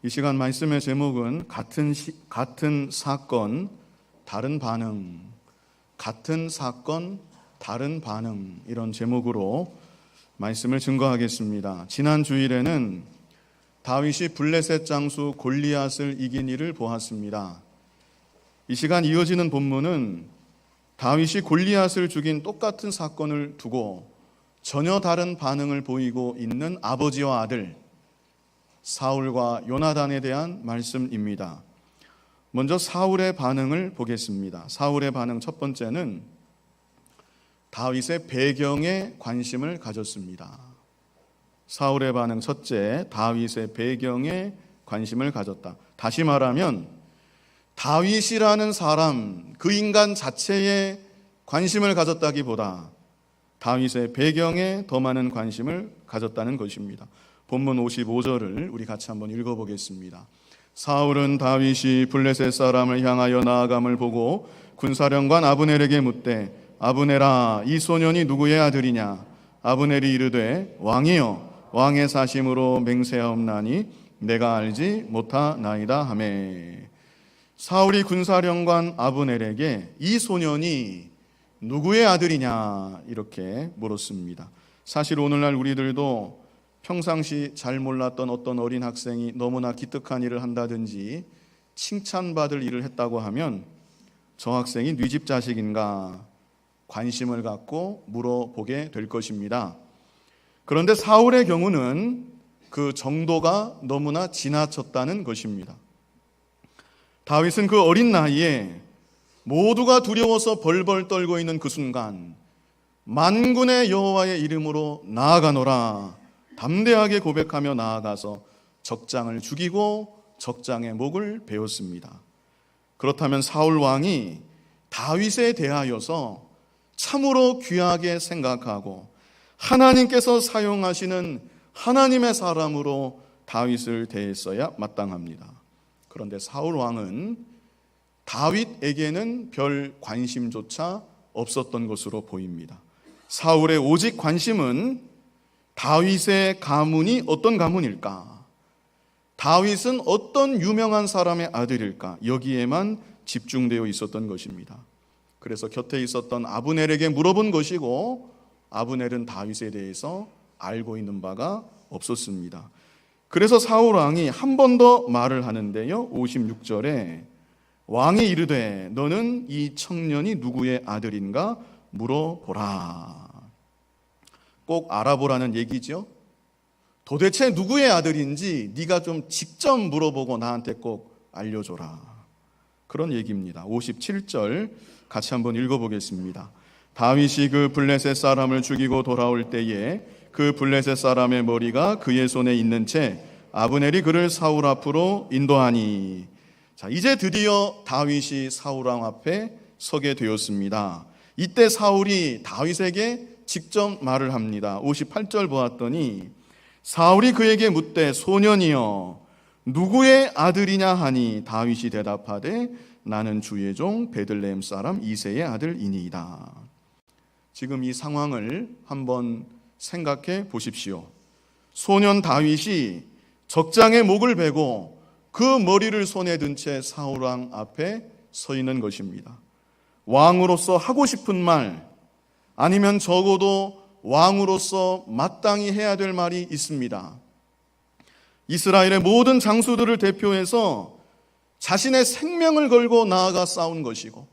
이 시간 말씀의 제목은 같은 사건, 다른 반응. 같은 사건, 다른 반응. 이런 제목으로 말씀을 증거하겠습니다. 지난 주일에는 다윗이 블레셋 장수 골리앗을 이긴 일을 보았습니다. 이 시간 이어지는 본문은 다윗이 골리앗을 죽인 똑같은 사건을 두고 전혀 다른 반응을 보이고 있는 아버지와 아들 사울과 요나단에 대한 말씀입니다. 먼저 사울의 반응을 보겠습니다. 사울의 반응 첫 번째는 다윗의 배경에 관심을 가졌습니다. 사울의 반응 첫째, 다윗의 배경에 관심을 가졌다. 다시 말하면 다윗이라는 사람, 그 인간 자체에 관심을 가졌다기보다 다윗의 배경에 더 많은 관심을 가졌다는 것입니다. 본문 55절을 우리 같이 한번 읽어보겠습니다. 사울은 다윗이 블레셋 사람을 향하여 나아감을 보고 군사령관 아브넬에게 묻되 아브넬아, 이 소년이 누구의 아들이냐? 아브넬이 이르되 왕이여, 왕의 사심으로 맹세하옵나니 내가 알지 못하나이다 하매. 사울이 군사령관 아브넬에게 이 소년이 누구의 아들이냐 이렇게 물었습니다. 사실 오늘날 우리들도 평상시 잘 몰랐던 어떤 어린 학생이 너무나 기특한 일을 한다든지 칭찬받을 일을 했다고 하면 저 학생이 네 집 자식인가 관심을 갖고 물어보게 될 것입니다. 그런데 사울의 경우는 그 정도가 너무나 지나쳤다는 것입니다. 다윗은 그 어린 나이에 모두가 두려워서 벌벌 떨고 있는 그 순간 만군의 여호와의 이름으로 나아가노라 담대하게 고백하며 나아가서 적장을 죽이고 적장의 목을 베었습니다. 그렇다면 사울 왕이 다윗에 대하여서 참으로 귀하게 생각하고 하나님께서 사용하시는 하나님의 사람으로 다윗을 대했어야 마땅합니다. 그런데 사울 왕은 다윗에게는 별 관심조차 없었던 것으로 보입니다. 사울의 오직 관심은 다윗의 가문이 어떤 가문일까? 다윗은 어떤 유명한 사람의 아들일까? 여기에만 집중되어 있었던 것입니다. 그래서 곁에 있었던 아브넬에게 물어본 것이고 아브넬은 다윗에 대해서 알고 있는 바가 없었습니다. 그래서 사울 왕이 한 번 더 말을 하는데요. 56절에 왕이 이르되 너는 이 청년이 누구의 아들인가 물어보라. 꼭 알아보라는 얘기죠. 도대체 누구의 아들인지 네가 좀 직접 물어보고 나한테 꼭 알려줘라. 그런 얘기입니다. 57절 같이 한번 읽어보겠습니다. 다윗이 그 블레셋 사람을 죽이고 돌아올 때에 그 블레셋 사람의 머리가 그의 손에 있는 채 아브넬이 그를 사울 앞으로 인도하니. 자, 이제 드디어 다윗이 사울 왕 앞에 서게 되었습니다. 이때 사울이 다윗에게 직접 말을 합니다. 58절 보았더니 사울이 그에게 묻되 소년이여 누구의 아들이냐 하니 다윗이 대답하되 나는 주의 종 베들레헴 사람 이새의 아들이니이다. 지금 이 상황을 한번 생각해 보십시오. 소년 다윗이 적장의 목을 베고 그 머리를 손에 든 채 사울 왕 앞에 서 있는 것입니다. 왕으로서 하고 싶은 말 아니면 적어도 왕으로서 마땅히 해야 될 말이 있습니다. 이스라엘의 모든 장수들을 대표해서 자신의 생명을 걸고 나아가 싸운 것이고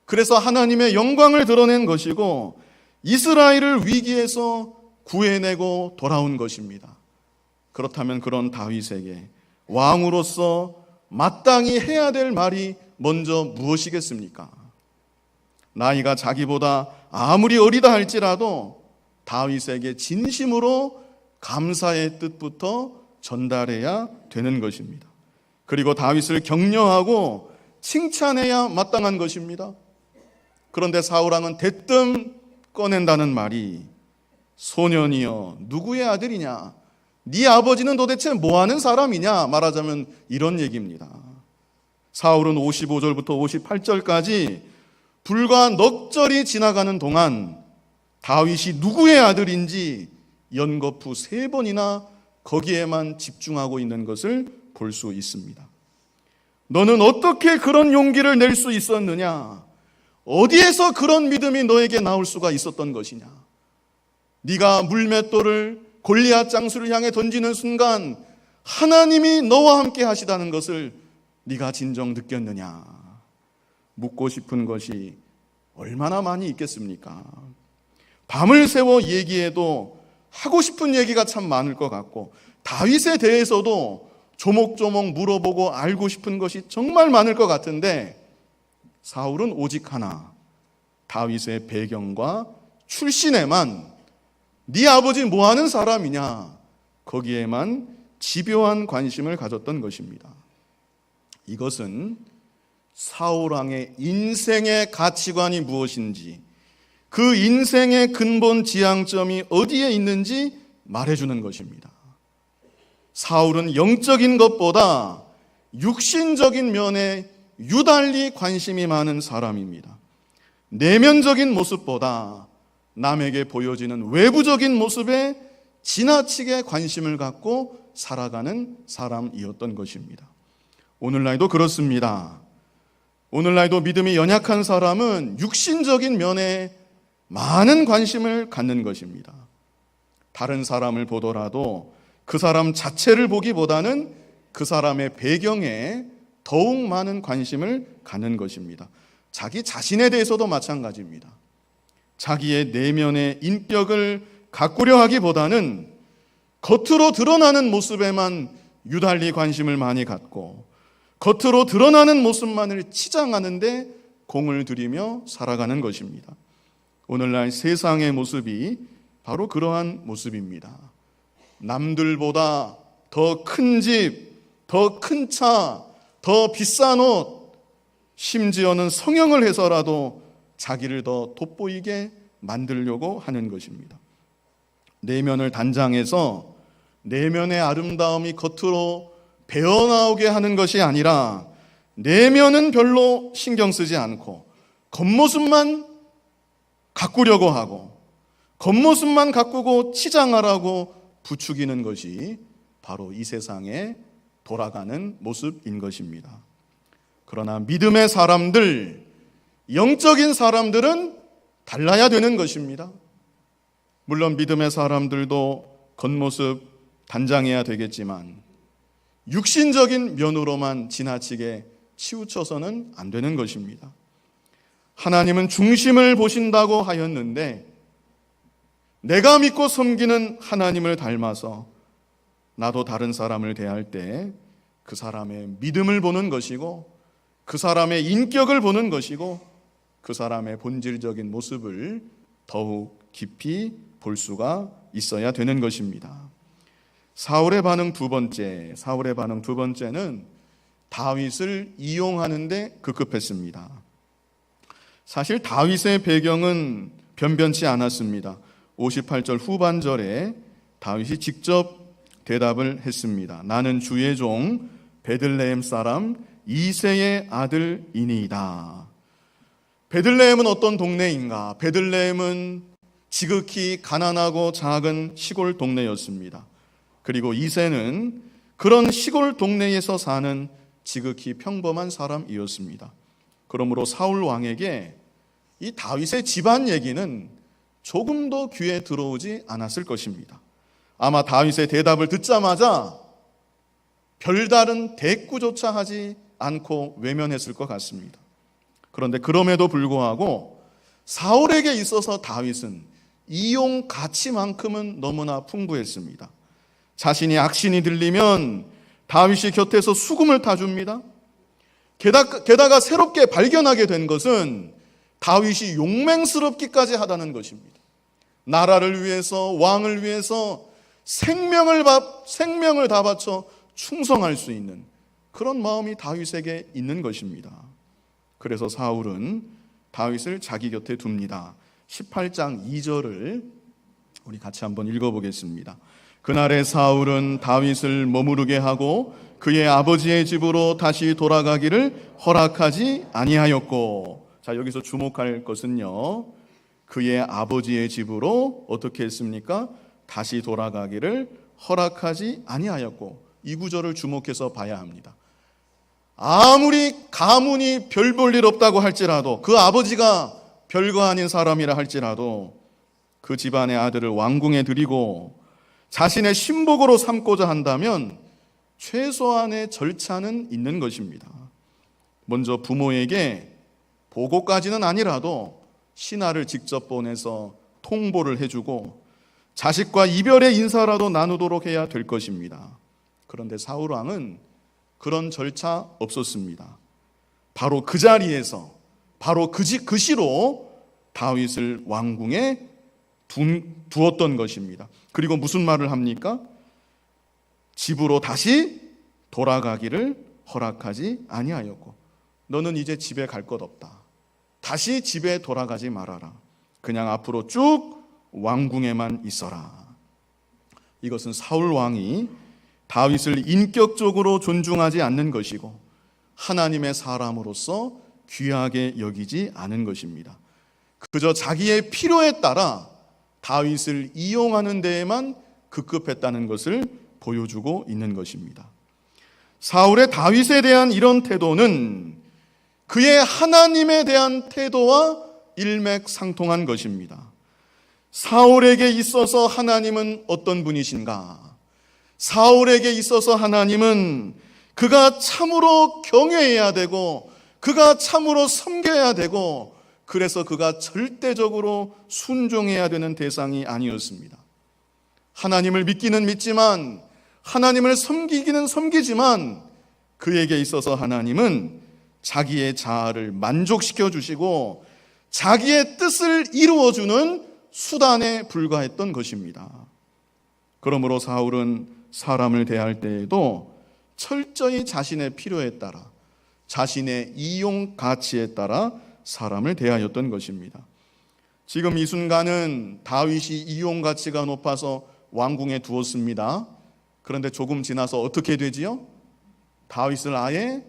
그래서 하나님의 영광을 드러낸 것이고 이스라엘을 위기에서 구해내고 돌아온 것입니다. 그렇다면 그런 다윗에게 왕으로서 마땅히 해야 될 말이 먼저 무엇이겠습니까? 나이가 자기보다 아무리 어리다 할지라도 다윗에게 진심으로 감사의 뜻부터 전달해야 되는 것입니다. 그리고 다윗을 격려하고 칭찬해야 마땅한 것입니다. 그런데 사울 왕은 대뜸 꺼낸다는 말이 소년이여 누구의 아들이냐? 네 아버지는 도대체 뭐하는 사람이냐? 말하자면 이런 얘기입니다. 사울은 55절부터 58절까지 불과 넉 절이 지나가는 동안 다윗이 누구의 아들인지 연거푸 3번이나 거기에만 집중하고 있는 것을 볼 수 있습니다. 너는 어떻게 그런 용기를 낼 수 있었느냐? 어디에서 그런 믿음이 너에게 나올 수가 있었던 것이냐? 네가 물맷돌을 골리앗 장수를 향해 던지는 순간 하나님이 너와 함께 하시다는 것을 네가 진정 느꼈느냐? 묻고 싶은 것이 얼마나 많이 있겠습니까? 밤을 새워 얘기해도 하고 싶은 얘기가 참 많을 것 같고, 다윗에 대해서도 조목조목 물어보고 알고 싶은 것이 정말 많을 것 같은데, 사울은 오직 하나, 다윗의 배경과 출신에만 네 아버지 뭐하는 사람이냐, 거기에만 집요한 관심을 가졌던 것입니다. 이것은 사울 왕의 인생의 가치관이 무엇인지, 그 인생의 근본 지향점이 어디에 있는지 말해주는 것입니다. 사울은 영적인 것보다 육신적인 면에 유달리 관심이 많은 사람입니다. 내면적인 모습보다 남에게 보여지는 외부적인 모습에 지나치게 관심을 갖고 살아가는 사람이었던 것입니다. 오늘날도 그렇습니다. 오늘날도 믿음이 연약한 사람은 육신적인 면에 많은 관심을 갖는 것입니다. 다른 사람을 보더라도 그 사람 자체를 보기보다는 그 사람의 배경에 더욱 많은 관심을 갖는 것입니다. 자기 자신에 대해서도 마찬가지입니다. 자기의 내면의 인격을 가꾸려 하기보다는 겉으로 드러나는 모습에만 유달리 관심을 많이 갖고, 겉으로 드러나는 모습만을 치장하는데 공을 들이며 살아가는 것입니다. 오늘날 세상의 모습이 바로 그러한 모습입니다. 남들보다 더 큰 집, 더 큰 차, 더 비싼 옷, 심지어는 성형을 해서라도 자기를 더 돋보이게 만들려고 하는 것입니다. 내면을 단장해서 내면의 아름다움이 겉으로 배어나오게 하는 것이 아니라, 내면은 별로 신경 쓰지 않고 겉모습만 가꾸려고 하고, 겉모습만 가꾸고 치장하라고 부추기는 것이 바로 이 세상에 돌아가는 모습인 것입니다. 그러나 믿음의 사람들, 영적인 사람들은 달라야 되는 것입니다. 물론 믿음의 사람들도 겉모습 단장해야 되겠지만 육신적인 면으로만 지나치게 치우쳐서는 안 되는 것입니다. 하나님은 중심을 보신다고 하였는데, 내가 믿고 섬기는 하나님을 닮아서 나도 다른 사람을 대할 때 그 사람의 믿음을 보는 것이고, 그 사람의 인격을 보는 것이고, 그 사람의 본질적인 모습을 더욱 깊이 볼 수가 있어야 되는 것입니다. 사울의 반응 두 번째는 다윗을 이용하는데 급급했습니다. 사실 다윗의 배경은 변변치 않았습니다. 58절 후반절에 다윗이 직접 대답을 했습니다. 나는 주의 종 베들레헴 사람 이새의 아들이니이다. 베들레헴은 어떤 동네인가? 베들레헴은 지극히 가난하고 작은 시골 동네였습니다. 그리고 이새는 그런 시골 동네에서 사는 지극히 평범한 사람이었습니다. 그러므로 사울 왕에게 이 다윗의 집안 얘기는 조금도 귀에 들어오지 않았을 것입니다. 아마 다윗의 대답을 듣자마자 별다른 대꾸조차 하지 않고 외면했을 것 같습니다. 그런데 그럼에도 불구하고 사울에게 있어서 다윗은 이용 가치만큼은 너무나 풍부했습니다. 자신이 악신이 들리면 다윗이 곁에서 수금을 타줍니다. 게다가 새롭게 발견하게 된 것은 다윗이 용맹스럽기까지 하다는 것입니다. 나라를 위해서, 왕을 위해서 생명을 다 바쳐 충성할 수 있는 그런 마음이 다윗에게 있는 것입니다. 그래서 사울은 다윗을 자기 곁에 둡니다. 18장 2절을 우리 같이 한번 읽어보겠습니다. 그날에 사울은 다윗을 머무르게 하고 그의 아버지의 집으로 다시 돌아가기를 허락하지 아니하였고, 자, 여기서 주목할 것은요, 그의 아버지의 집으로 어떻게 했습니까? 다시 돌아가기를 허락하지 아니하였고, 이 구절을 주목해서 봐야 합니다. 아무리 가문이 별 볼 일 없다고 할지라도, 그 아버지가 별거 아닌 사람이라 할지라도 그 집안의 아들을 왕궁에 들이고 자신의 신복으로 삼고자 한다면 최소한의 절차는 있는 것입니다. 먼저 부모에게 보고까지는 아니라도 신하를 직접 보내서 통보를 해주고 자식과 이별의 인사라도 나누도록 해야 될 것입니다. 그런데 사울 왕은 그런 절차 없었습니다. 바로 그 자리에서, 바로 그 시로 다윗을 왕궁에 두었던 것입니다. 그리고 무슨 말을 합니까? 집으로 다시 돌아가기를 허락하지 아니하였고, 너는 이제 집에 갈 것 없다. 다시 집에 돌아가지 말아라. 그냥 앞으로 쭉 왕궁에만 있어라. 이것은 사울 왕이 다윗을 인격적으로 존중하지 않는 것이고 하나님의 사람으로서 귀하게 여기지 않은 것입니다. 그저 자기의 필요에 따라 다윗을 이용하는 데에만 급급했다는 것을 보여주고 있는 것입니다. 사울의 다윗에 대한 이런 태도는 그의 하나님에 대한 태도와 일맥상통한 것입니다. 사울에게 있어서 하나님은 어떤 분이신가? 사울에게 있어서 하나님은 그가 참으로 경외해야 되고 그가 참으로 섬겨야 되고 그래서 그가 절대적으로 순종해야 되는 대상이 아니었습니다. 하나님을 믿기는 믿지만 하나님을 섬기기는 섬기지만 그에게 있어서 하나님은 자기의 자아를 만족시켜 주시고 자기의 뜻을 이루어주는 수단에 불과했던 것입니다. 그러므로 사울은 사람을 대할 때에도 철저히 자신의 필요에 따라 자신의 이용 가치에 따라 사람을 대하였던 것입니다. 지금 이 순간은 다윗이 이용 가치가 높아서 왕궁에 두었습니다. 그런데 조금 지나서 어떻게 되지요? 다윗을 아예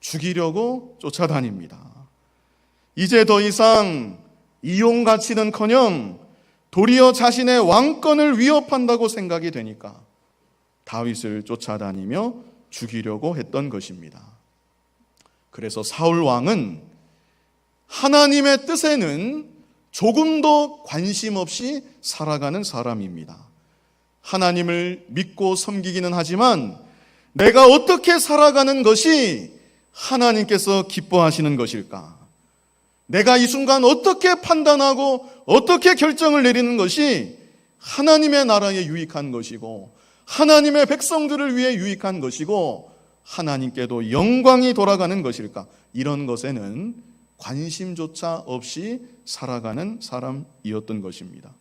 죽이려고 쫓아다닙니다. 이제 더 이상 이용 가치는커녕 도리어 자신의 왕권을 위협한다고 생각이 되니까 다윗을 쫓아다니며 죽이려고 했던 것입니다. 그래서 사울 왕은 하나님의 뜻에는 조금도 관심 없이 살아가는 사람입니다. 하나님을 믿고 섬기기는 하지만 내가 어떻게 살아가는 것이 하나님께서 기뻐하시는 것일까? 내가 이 순간 어떻게 판단하고 어떻게 결정을 내리는 것이 하나님의 나라에 유익한 것이고 하나님의 백성들을 위해 유익한 것이고 하나님께도 영광이 돌아가는 것일까? 이런 것에는 관심조차 없이 살아가는 사람이었던 것입니다.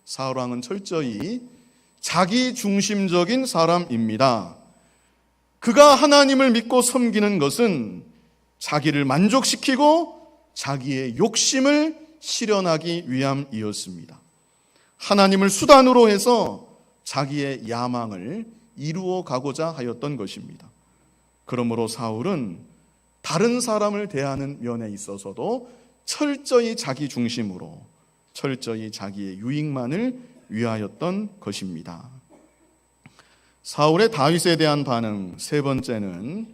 사울 왕은 철저히 자기 중심적인 사람입니다. 그가 하나님을 믿고 섬기는 것은 자기를 만족시키고 자기의 욕심을 실현하기 위함이었습니다. 하나님을 수단으로 해서 자기의 야망을 이루어 가고자 하였던 것입니다. 그러므로 사울은 다른 사람을 대하는 면에 있어서도 철저히 자기 중심으로 철저히 자기의 유익만을 위하였던 것입니다. 사울의 다윗에 대한 반응 세 번째는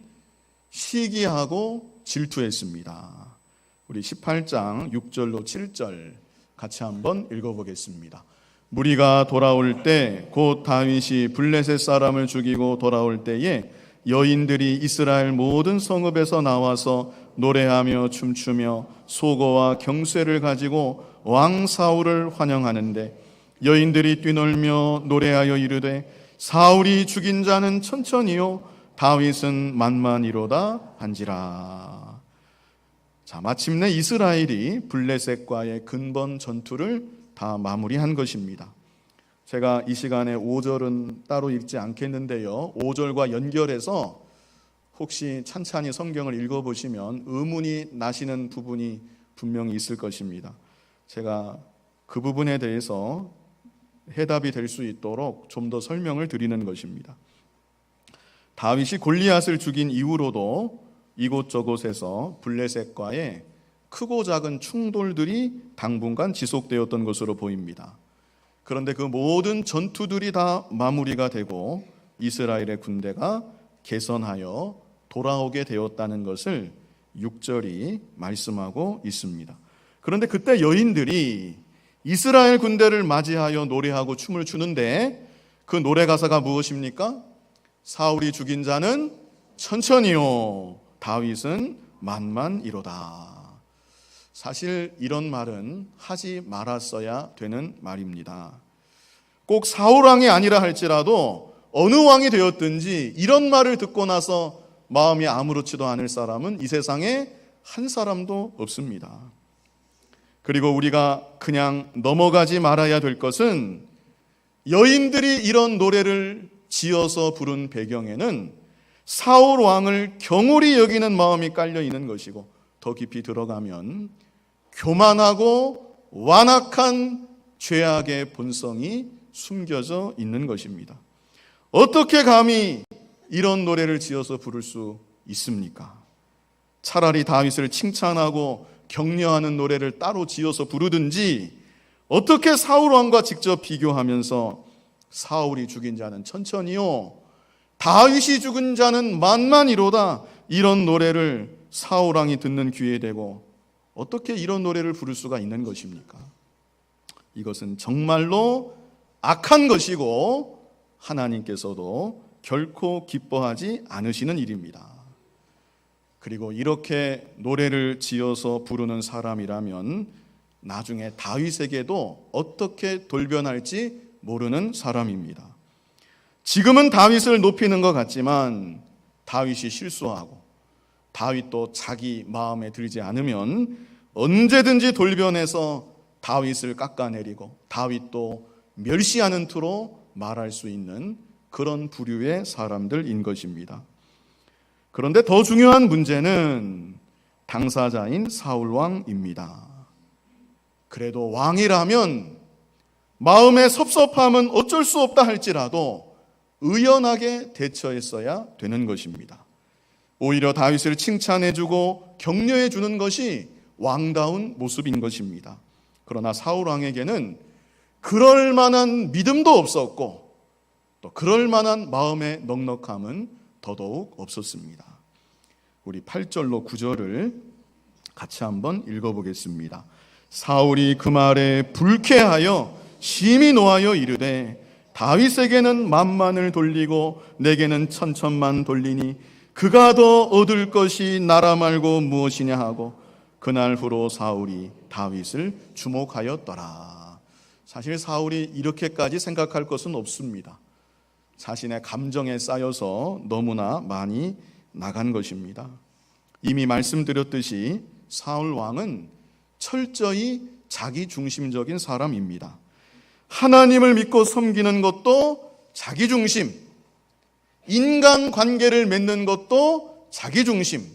시기하고 질투했습니다. 우리 18장 6절로 7절 같이 한번 읽어보겠습니다. 무리가 돌아올 때 곧 다윗이 블레셋 사람을 죽이고 돌아올 때에 여인들이 이스라엘 모든 성읍에서 나와서 노래하며 춤추며 소고와 경쇠를 가지고 왕 사울을 환영하는데 여인들이 뛰놀며 노래하여 이르되 사울이 죽인 자는 천천히요 다윗은 만만이로다 한지라. 자, 마침내 이스라엘이 블레셋과의 근본 전투를 다 마무리한 것입니다. 제가 이 시간에 5절은 따로 읽지 않겠는데요. 5절과 연결해서 혹시 찬찬히 성경을 읽어보시면 의문이 나시는 부분이 분명히 있을 것입니다. 제가 그 부분에 대해서 해답이 될 수 있도록 좀 더 설명을 드리는 것입니다. 다윗이 골리앗을 죽인 이후로도 이곳저곳에서 블레셋과의 크고 작은 충돌들이 당분간 지속되었던 것으로 보입니다. 그런데 그 모든 전투들이 다 마무리가 되고 이스라엘의 군대가 개선하여 돌아오게 되었다는 것을 6절이 말씀하고 있습니다. 그런데 그때 여인들이 이스라엘 군대를 맞이하여 노래하고 춤을 추는데 그 노래 가사가 무엇입니까? 사울이 죽인 자는 천천히요, 다윗은 만만이로다. 사실 이런 말은 하지 말았어야 되는 말입니다. 꼭 사울 왕이 아니라 할지라도 어느 왕이 되었든지 이런 말을 듣고 나서 마음이 아무렇지도 않을 사람은 이 세상에 한 사람도 없습니다. 그리고 우리가 그냥 넘어가지 말아야 될 것은 여인들이 이런 노래를 지어서 부른 배경에는 사울 왕을 경홀히 여기는 마음이 깔려 있는 것이고, 더 깊이 들어가면 교만하고 완악한 죄악의 본성이 숨겨져 있는 것입니다. 어떻게 감히 이런 노래를 지어서 부를 수 있습니까? 차라리 다윗을 칭찬하고 격려하는 노래를 따로 지어서 부르든지, 어떻게 사울 왕과 직접 비교하면서 사울이 죽인 자는 천천히요, 다윗이 죽은 자는 만만이로다, 이런 노래를 사울 왕이 듣는 귀에 대고 어떻게 이런 노래를 부를 수가 있는 것입니까? 이것은 정말로 악한 것이고 하나님께서도 결코 기뻐하지 않으시는 일입니다. 그리고 이렇게 노래를 지어서 부르는 사람이라면 나중에 다윗에게도 어떻게 돌변할지 모르는 사람입니다. 지금은 다윗을 높이는 것 같지만 다윗이 실수하고 다윗도 자기 마음에 들지 않으면 언제든지 돌변해서 다윗을 깎아내리고 다윗도 멸시하는 투로 말할 수 있는 그런 부류의 사람들인 것입니다. 그런데 더 중요한 문제는 당사자인 사울 왕입니다. 그래도 왕이라면 마음의 섭섭함은 어쩔 수 없다 할지라도 의연하게 대처했어야 되는 것입니다. 오히려 다윗을 칭찬해주고 격려해주는 것이 왕다운 모습인 것입니다. 그러나 사울 왕에게는 그럴 만한 믿음도 없었고 또 그럴 만한 마음의 넉넉함은 더더욱 없었습니다. 우리 8절로 9절을 같이 한번 읽어보겠습니다. 사울이 그 말에 불쾌하여 심히 노하여 이르되 다윗에게는 만만을 돌리고 내게는 천천만 돌리니 그가 더 얻을 것이 나라 말고 무엇이냐 하고 그날 후로 사울이 다윗을 주목하였더라. 사실 사울이 이렇게까지 생각할 것은 없습니다. 자신의 감정에 쌓여서 너무나 많이 나간 것입니다. 이미 말씀드렸듯이 사울 왕은 철저히 자기 중심적인 사람입니다. 하나님을 믿고 섬기는 것도 자기 중심, 인간 관계를 맺는 것도 자기 중심,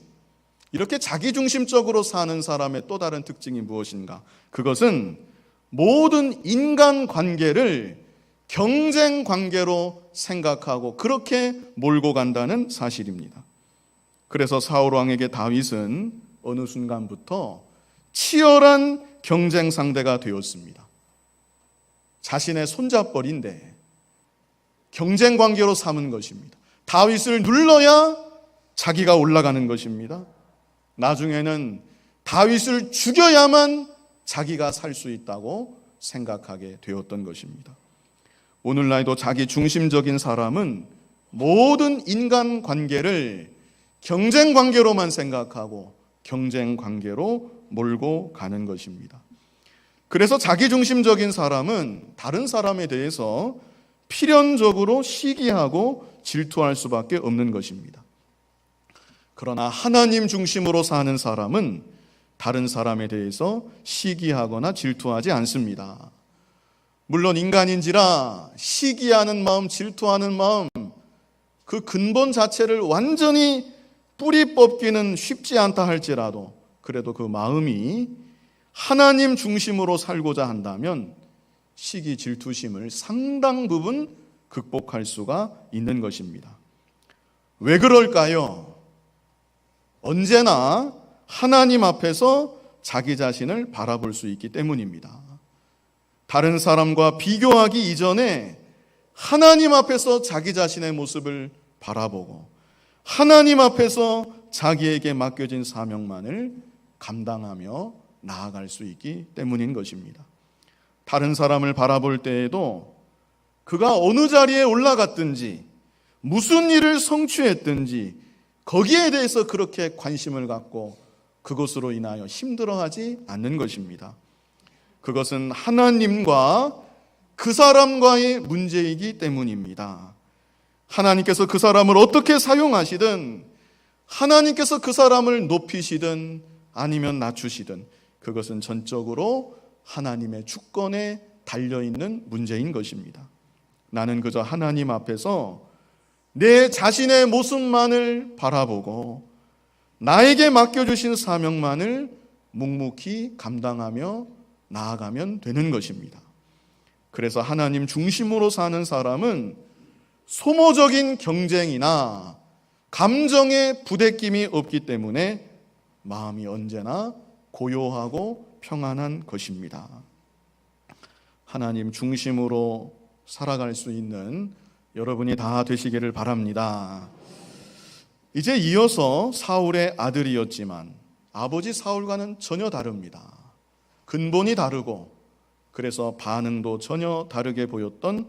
이렇게 자기 중심적으로 사는 사람의 또 다른 특징이 무엇인가? 그것은 모든 인간 관계를 경쟁 관계로 생각하고 그렇게 몰고 간다는 사실입니다. 그래서 사울 왕에게 다윗은 어느 순간부터 치열한 경쟁 상대가 되었습니다. 자신의 손잡벌인데 경쟁 관계로 삼은 것입니다. 다윗을 눌러야 자기가 올라가는 것입니다. 나중에는 다윗을 죽여야만 자기가 살 수 있다고 생각하게 되었던 것입니다. 오늘날도 자기 중심적인 사람은 모든 인간 관계를 경쟁 관계로만 생각하고 경쟁 관계로 몰고 가는 것입니다. 그래서 자기 중심적인 사람은 다른 사람에 대해서 필연적으로 시기하고 질투할 수밖에 없는 것입니다. 그러나 하나님 중심으로 사는 사람은 다른 사람에 대해서 시기하거나 질투하지 않습니다. 물론 인간인지라 시기하는 마음, 질투하는 마음, 그 근본 자체를 완전히 뿌리 뽑기는 쉽지 않다 할지라도 그래도 그 마음이 하나님 중심으로 살고자 한다면 시기, 질투심을 상당 부분 극복할 수가 있는 것입니다. 왜 그럴까요? 언제나 하나님 앞에서 자기 자신을 바라볼 수 있기 때문입니다. 다른 사람과 비교하기 이전에 하나님 앞에서 자기 자신의 모습을 바라보고 하나님 앞에서 자기에게 맡겨진 사명만을 감당하며 나아갈 수 있기 때문인 것입니다. 다른 사람을 바라볼 때에도 그가 어느 자리에 올라갔든지 무슨 일을 성취했든지 거기에 대해서 그렇게 관심을 갖고 그것으로 인하여 힘들어하지 않는 것입니다. 그것은 하나님과 그 사람과의 문제이기 때문입니다. 하나님께서 그 사람을 어떻게 사용하시든, 하나님께서 그 사람을 높이시든 아니면 낮추시든 그것은 전적으로 하나님의 주권에 달려있는 문제인 것입니다. 나는 그저 하나님 앞에서 내 자신의 모습만을 바라보고 나에게 맡겨주신 사명만을 묵묵히 감당하며 나아가면 되는 것입니다. 그래서 하나님 중심으로 사는 사람은 소모적인 경쟁이나 감정의 부대낌이 없기 때문에 마음이 언제나 고요하고 평안한 것입니다. 하나님 중심으로 살아갈 수 있는 여러분이 다 되시기를 바랍니다. 이제 이어서 사울의 아들이었지만 아버지 사울과는 전혀 다릅니다. 근본이 다르고 그래서 반응도 전혀 다르게 보였던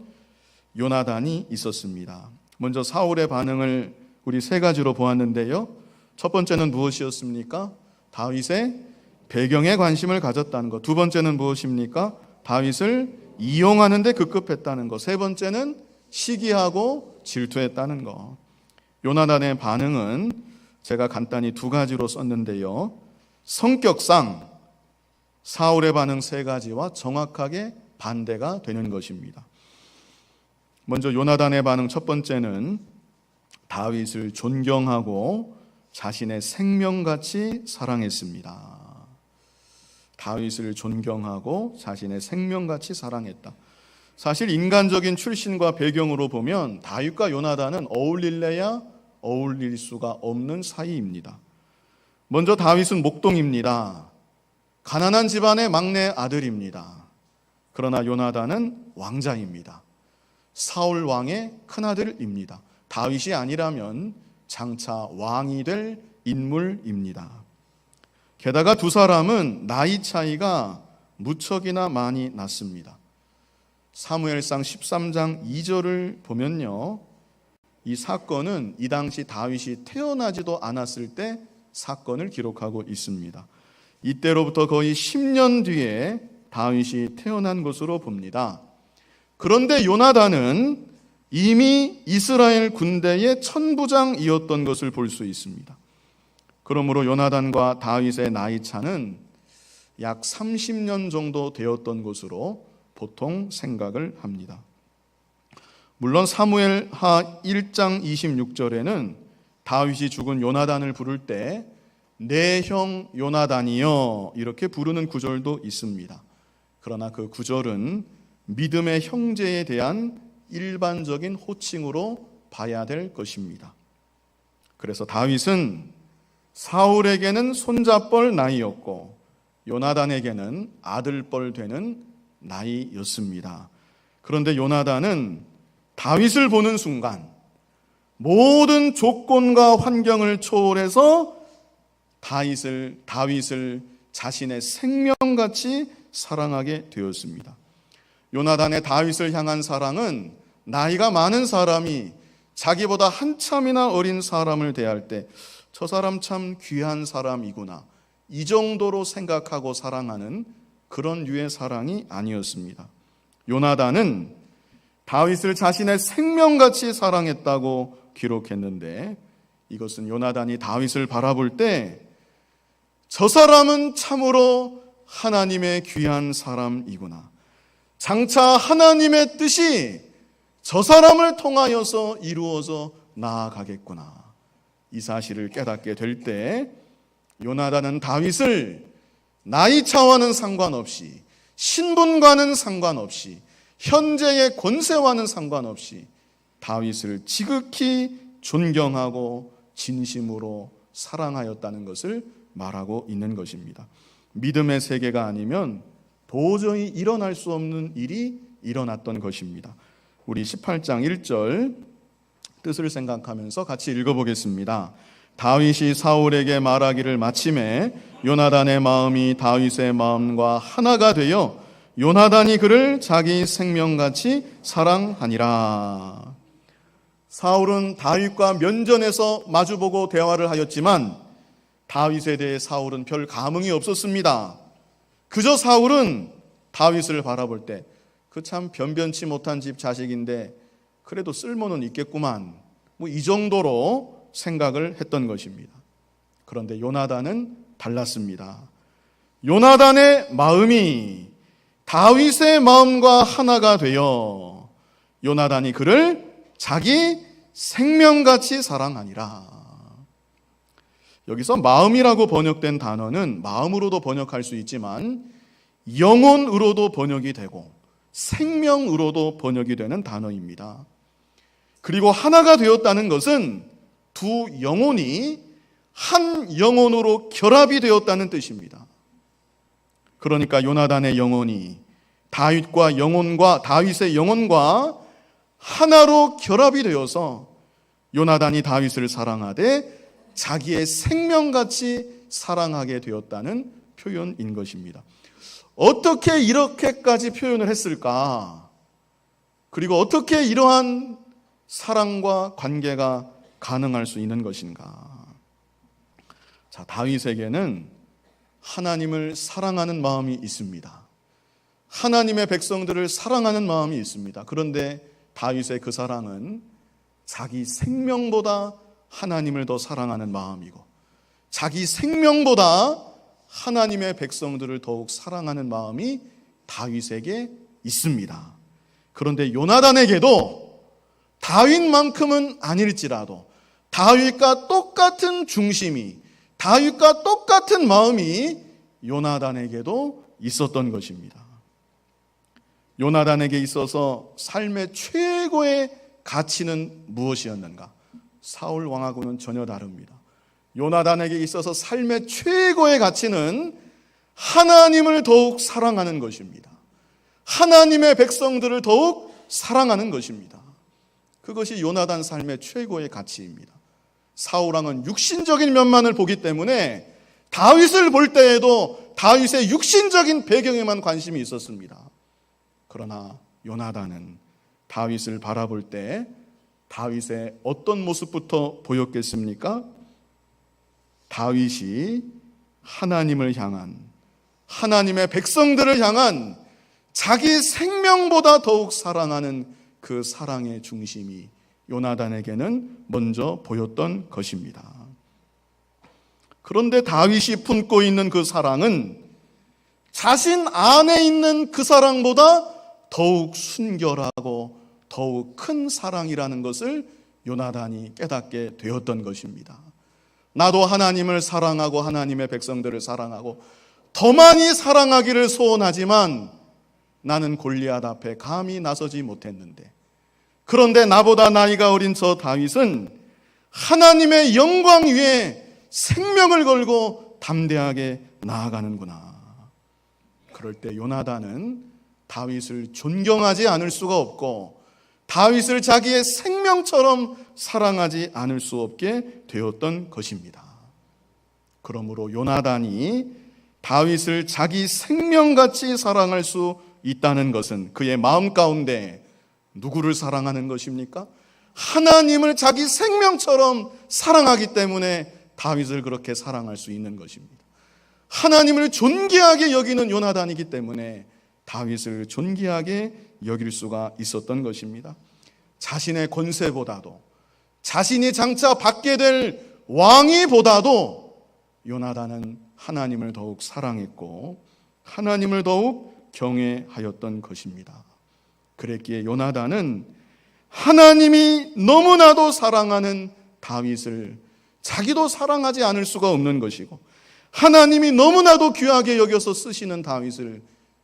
요나단이 있었습니다. 먼저 사울의 반응을 우리 세 가지로 보았는데요. 첫 번째는 무엇이었습니까? 다윗의 배경에 관심을 가졌다는 것. 두 번째는 무엇입니까? 다윗을 이용하는 데 급급했다는 것. 세 번째는 시기하고 질투했다는 것. 요나단의 반응은 제가 간단히 두 가지로 썼는데요. 성격상 사울의 반응 세 가지와 정확하게 반대가 되는 것입니다. 먼저 요나단의 반응 첫 번째는 다윗을 존경하고 자신의 생명같이 사랑했습니다. 다윗을 존경하고 자신의 생명같이 사랑했다. 사실 인간적인 출신과 배경으로 보면 다윗과 요나단은 어울릴래야 어울릴 수가 없는 사이입니다. 먼저 다윗은 목동입니다. 가난한 집안의 막내 아들입니다. 그러나 요나단은 왕자입니다. 사울 왕의 큰아들입니다. 다윗이 아니라면 장차 왕이 될 인물입니다. 게다가 두 사람은 나이 차이가 무척이나 많이 났습니다. 사무엘상 13장 2절을 보면요, 이 사건은 이 당시 다윗이 태어나지도 않았을 때 사건을 기록하고 있습니다. 이때로부터 거의 10년 뒤에 다윗이 태어난 것으로 봅니다. 그런데 요나단은 이미 이스라엘 군대의 천부장이었던 것을 볼 수 있습니다. 그러므로 요나단과 다윗의 나이 차는 약 30년 정도 되었던 것으로 보통 생각을 합니다. 물론 사무엘하 1장 26절에는 다윗이 죽은 요나단을 부를 때 내 형 요나단이여 이렇게 부르는 구절도 있습니다. 그러나 그 구절은 믿음의 형제에 대한 일반적인 호칭으로 봐야 될 것입니다. 그래서 다윗은 사울에게는 손자뻘 나이였고 요나단에게는 아들뻘 되는 나이였습니다. 그런데 요나단은 다윗을 보는 순간 모든 조건과 환경을 초월해서 다윗을 자신의 생명같이 사랑하게 되었습니다. 요나단의 다윗을 향한 사랑은 나이가 많은 사람이 자기보다 한참이나 어린 사람을 대할 때 저 사람 참 귀한 사람이구나, 이 정도로 생각하고 사랑하는 그런 류의 사랑이 아니었습니다. 요나단은 다윗을 자신의 생명같이 사랑했다고 기록했는데 이것은 요나단이 다윗을 바라볼 때 저 사람은 참으로 하나님의 귀한 사람이구나, 장차 하나님의 뜻이 저 사람을 통하여서 이루어져 나아가겠구나, 이 사실을 깨닫게 될 때 요나단은 다윗을 나이 차와는 상관없이, 신분과는 상관없이, 현재의 권세와는 상관없이 다윗을 지극히 존경하고 진심으로 사랑하였다는 것을 말하고 있는 것입니다. 믿음의 세계가 아니면 도저히 일어날 수 없는 일이 일어났던 것입니다. 우리 18장 1절 뜻을 생각하면서 같이 읽어보겠습니다. 다윗이 사울에게 말하기를 마침에 요나단의 마음이 다윗의 마음과 하나가 되어 요나단이 그를 자기 생명같이 사랑하니라. 사울은 다윗과 면전에서 마주보고 대화를 하였지만 다윗에 대해 사울은 별 감흥이 없었습니다. 그저 사울은 다윗을 바라볼 때 그 참 변변치 못한 집 자식인데 그래도 쓸모는 있겠구만, 이 정도로 생각을 했던 것입니다. 그런데 요나단은 달랐습니다. 요나단의 마음이 다윗의 마음과 하나가 되어 요나단이 그를 자기 생명같이 사랑하니라. 여기서 마음이라고 번역된 단어는 마음으로도 번역할 수 있지만 영혼으로도 번역이 되고 생명으로도 번역이 되는 단어입니다. 그리고 하나가 되었다는 것은 두 영혼이 한 영혼으로 결합이 되었다는 뜻입니다. 그러니까 요나단의 영혼이 다윗의 영혼과 하나로 결합이 되어서 요나단이 다윗을 사랑하되 자기의 생명같이 사랑하게 되었다는 표현인 것입니다. 어떻게 이렇게까지 표현을 했을까? 그리고 어떻게 이러한 사랑과 관계가 가능할 수 있는 것인가? 자, 다윗에게는 하나님을 사랑하는 마음이 있습니다. 하나님의 백성들을 사랑하는 마음이 있습니다. 그런데 다윗의 그 사랑은 자기 생명보다 하나님을 더 사랑하는 마음이고 자기 생명보다 하나님의 백성들을 더욱 사랑하는 마음이 다윗에게 있습니다. 그런데 요나단에게도 다윗만큼은 아닐지라도 다윗과 똑같은 중심이, 다윗과 똑같은 마음이 요나단에게도 있었던 것입니다. 요나단에게 있어서 삶의 최고의 가치는 무엇이었는가? 사울 왕하고는 전혀 다릅니다. 요나단에게 있어서 삶의 최고의 가치는 하나님을 더욱 사랑하는 것입니다. 하나님의 백성들을 더욱 사랑하는 것입니다. 그것이 요나단 삶의 최고의 가치입니다. 사울 왕은 육신적인 면만을 보기 때문에 다윗을 볼 때에도 다윗의 육신적인 배경에만 관심이 있었습니다. 그러나 요나단은 다윗을 바라볼 때 다윗의 어떤 모습부터 보였겠습니까? 다윗이 하나님을 향한, 하나님의 백성들을 향한 자기 생명보다 더욱 사랑하는 그 사랑의 중심이 요나단에게는 먼저 보였던 것입니다. 그런데 다윗이 품고 있는 그 사랑은 자신 안에 있는 그 사랑보다 더욱 순결하고 더욱 큰 사랑이라는 것을 요나단이 깨닫게 되었던 것입니다. 나도 하나님을 사랑하고 하나님의 백성들을 사랑하고 더 많이 사랑하기를 소원하지만 나는 골리앗 앞에 감히 나서지 못했는데, 그런데 나보다 나이가 어린 저 다윗은 하나님의 영광 위에 생명을 걸고 담대하게 나아가는구나. 그럴 때 요나단은 다윗을 존경하지 않을 수가 없고 다윗을 자기의 생명처럼 사랑하지 않을 수 없게 되었던 것입니다. 그러므로 요나단이 다윗을 자기 생명같이 사랑할 수 있다는 것은 그의 마음 가운데 누구를 사랑하는 것입니까? 하나님을 자기 생명처럼 사랑하기 때문에 다윗을 그렇게 사랑할 수 있는 것입니다. 하나님을 존귀하게 여기는 요나단이기 때문에 다윗을 존귀하게 여길 수가 있었던 것입니다. 자신의 권세보다도, 자신이 장차 받게 될 왕위보다도 요나단은 하나님을 더욱 사랑했고 하나님을 더욱 경외하였던 것입니다. 그랬기에 요나단은 하나님이 너무나도 사랑하는 다윗을 자기도 사랑하지 않을 수가 없는 것이고 하나님이 너무나도 귀하게 여겨서 쓰시는 다윗을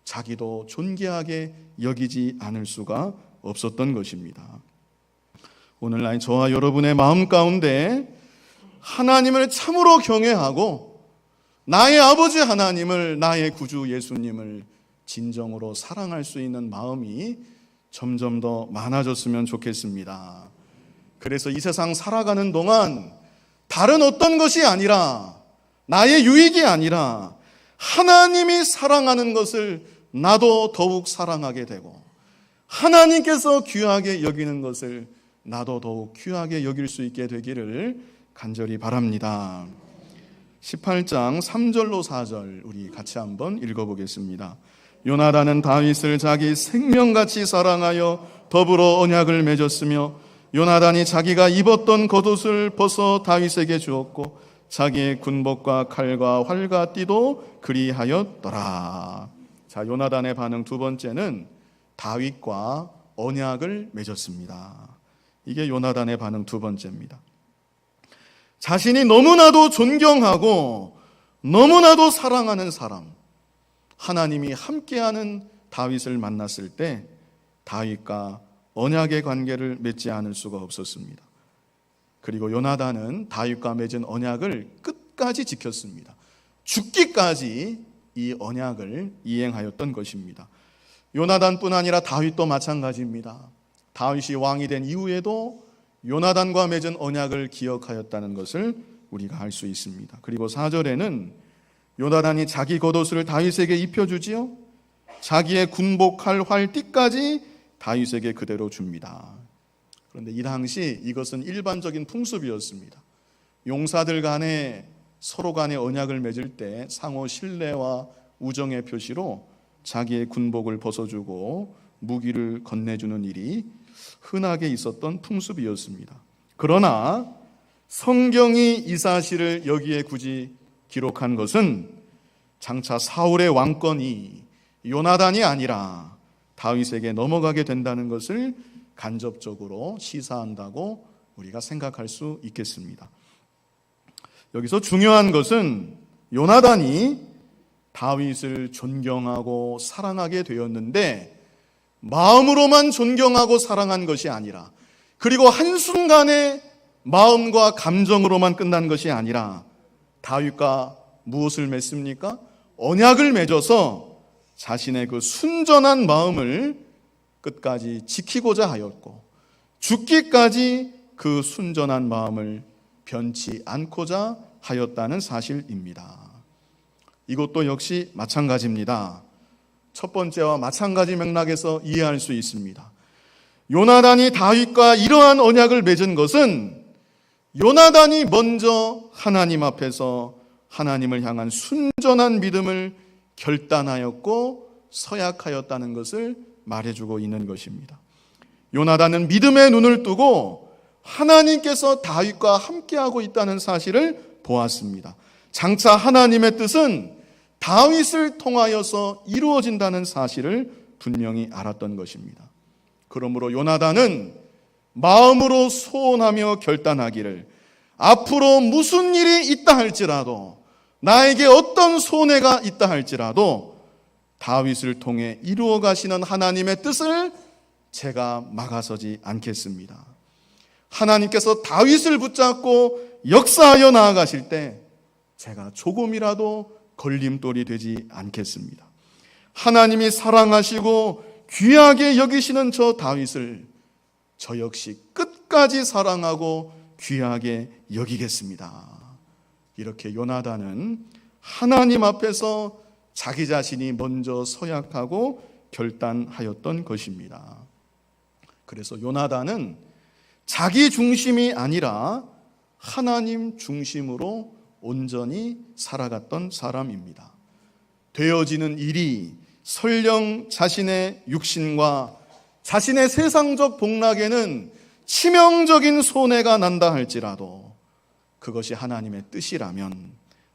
자기도 존귀하게 여기지 않을 수가 없었던 것입니다. 오늘날 저와 여러분의 마음 가운데 하나님을 참으로 경외하고 나의 아버지 하나님을, 나의 구주 예수님을 진정으로 사랑할 수 있는 마음이 점점 더 많아졌으면 좋겠습니다. 그래서 이 세상 살아가는 동안 다른 어떤 것이 아니라, 나의 유익이 아니라 하나님이 사랑하는 것을 나도 더욱 사랑하게 되고, 하나님께서 귀하게 여기는 것을 나도 더욱 귀하게 여길 수 있게 되기를 간절히 바랍니다. 18장 3절로 4절 우리 같이 한번 읽어보겠습니다. 요나단은 다윗을 자기 생명같이 사랑하여 더불어 언약을 맺었으며, 요나단이 자기가 입었던 겉옷을 벗어 다윗에게 주었고 자기의 군복과 칼과 활과 띠도 그리하였더라. 자, 요나단의 반응 두 번째는 다윗과 언약을 맺었습니다. 이게 요나단의 반응 두 번째입니다. 자신이 너무나도 존경하고 너무나도 사랑하는 사람, 하나님이 함께하는 다윗을 만났을 때 다윗과 언약의 관계를 맺지 않을 수가 없었습니다. 그리고 요나단은 다윗과 맺은 언약을 끝까지 지켰습니다. 죽기까지 이 언약을 이행하였던 것입니다. 요나단뿐 아니라 다윗도 마찬가지입니다. 다윗이 왕이 된 이후에도 요나단과 맺은 언약을 기억하였다는 것을 우리가 알 수 있습니다. 그리고 4절에는 요나단이 자기 겉옷을 다윗에게 입혀주지요, 자기의 군복, 칼, 활, 띠까지 다윗에게 그대로 줍니다. 그런데 이 당시 이것은 일반적인 풍습이었습니다. 용사들 간에 서로 간에 언약을 맺을 때 상호 신뢰와 우정의 표시로 자기의 군복을 벗어주고 무기를 건네주는 일이 흔하게 있었던 풍습이었습니다. 그러나 성경이 이 사실을 여기에 굳이 기록한 것은 장차 사울의 왕권이 요나단이 아니라 다윗에게 넘어가게 된다는 것을 간접적으로 시사한다고 우리가 생각할 수 있겠습니다. 여기서 중요한 것은 요나단이 다윗을 존경하고 사랑하게 되었는데, 마음으로만 존경하고 사랑한 것이 아니라, 그리고 한순간에 마음과 감정으로만 끝난 것이 아니라 다윗과 무엇을 맺습니까? 언약을 맺어서 자신의 그 순전한 마음을 끝까지 지키고자 하였고, 죽기까지 그 순전한 마음을 변치 않고자 하였다는 사실입니다. 이것도 역시 마찬가지입니다. 첫 번째와 마찬가지 맥락에서 이해할 수 있습니다. 요나단이 다윗과 이러한 언약을 맺은 것은 요나단이 먼저 하나님 앞에서 하나님을 향한 순전한 믿음을 결단하였고 서약하였다는 것을 말해주고 있는 것입니다. 요나단은 믿음의 눈을 뜨고 하나님께서 다윗과 함께하고 있다는 사실을 보았습니다. 장차 하나님의 뜻은 다윗을 통하여서 이루어진다는 사실을 분명히 알았던 것입니다. 그러므로 요나단은 마음으로 소원하며 결단하기를, 앞으로 무슨 일이 있다 할지라도, 나에게 어떤 손해가 있다 할지라도 다윗을 통해 이루어 가시는 하나님의 뜻을 제가 막아서지 않겠습니다. 하나님께서 다윗을 붙잡고 역사하여 나아가실 때 제가 조금이라도 걸림돌이 되지 않겠습니다. 하나님이 사랑하시고 귀하게 여기시는 저 다윗을 저 역시 끝까지 사랑하고 귀하게 여기겠습니다. 이렇게 요나단은 하나님 앞에서 자기 자신이 먼저 서약하고 결단하였던 것입니다. 그래서 요나단은 자기 중심이 아니라 하나님 중심으로 온전히 살아갔던 사람입니다. 되어지는 일이 설령 자신의 육신과 자신의 세상적 복락에는 치명적인 손해가 난다 할지라도 그것이 하나님의 뜻이라면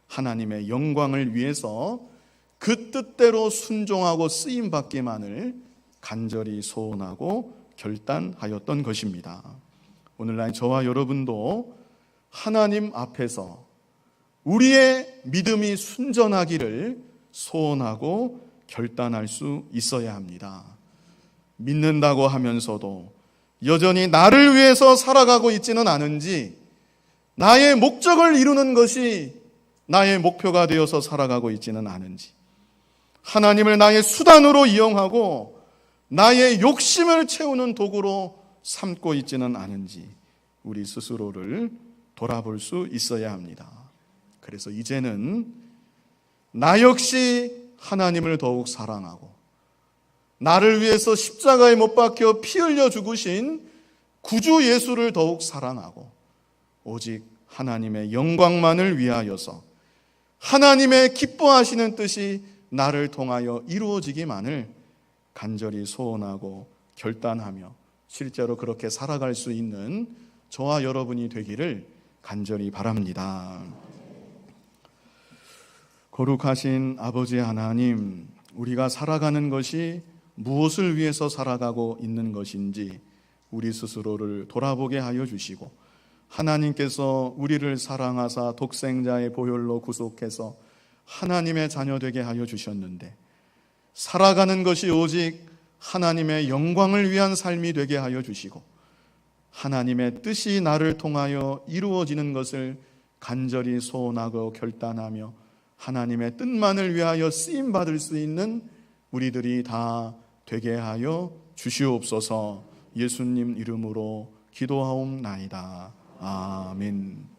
하나님의 영광을 위해서 그 뜻대로 순종하고 쓰임받기만을 간절히 소원하고 결단하였던 것입니다. 오늘날 저와 여러분도 하나님 앞에서 우리의 믿음이 순전하기를 소원하고 결단할 수 있어야 합니다. 믿는다고 하면서도 여전히 나를 위해서 살아가고 있지는 않은지, 나의 목적을 이루는 것이 나의 목표가 되어서 살아가고 있지는 않은지, 하나님을 나의 수단으로 이용하고 나의 욕심을 채우는 도구로 삼고 있지는 않은지 우리 스스로를 돌아볼 수 있어야 합니다. 그래서 이제는 나 역시 하나님을 더욱 사랑하고 나를 위해서 십자가에 못 박혀 피 흘려 죽으신 구주 예수를 더욱 사랑하고 오직 하나님의 영광만을 위하여서 하나님의 기뻐하시는 뜻이 나를 통하여 이루어지기만을 간절히 소원하고 결단하며 실제로 그렇게 살아갈 수 있는 저와 여러분이 되기를 간절히 바랍니다. 거룩하신 아버지 하나님, 우리가 살아가는 것이 무엇을 위해서 살아가고 있는 것인지 우리 스스로를 돌아보게 하여 주시고 하나님께서 우리를 사랑하사 독생자의 보혈로 구속해서 하나님의 자녀 되게 하여 주셨는데 살아가는 것이 오직 하나님의 영광을 위한 삶이 되게 하여 주시고 하나님의 뜻이 나를 통하여 이루어지는 것을 간절히 소원하고 결단하며 하나님의 뜻만을 위하여 쓰임받을 수 있는 우리들이 다 되게 하여 주시옵소서. 예수님 이름으로 기도하옵나이다. 아멘.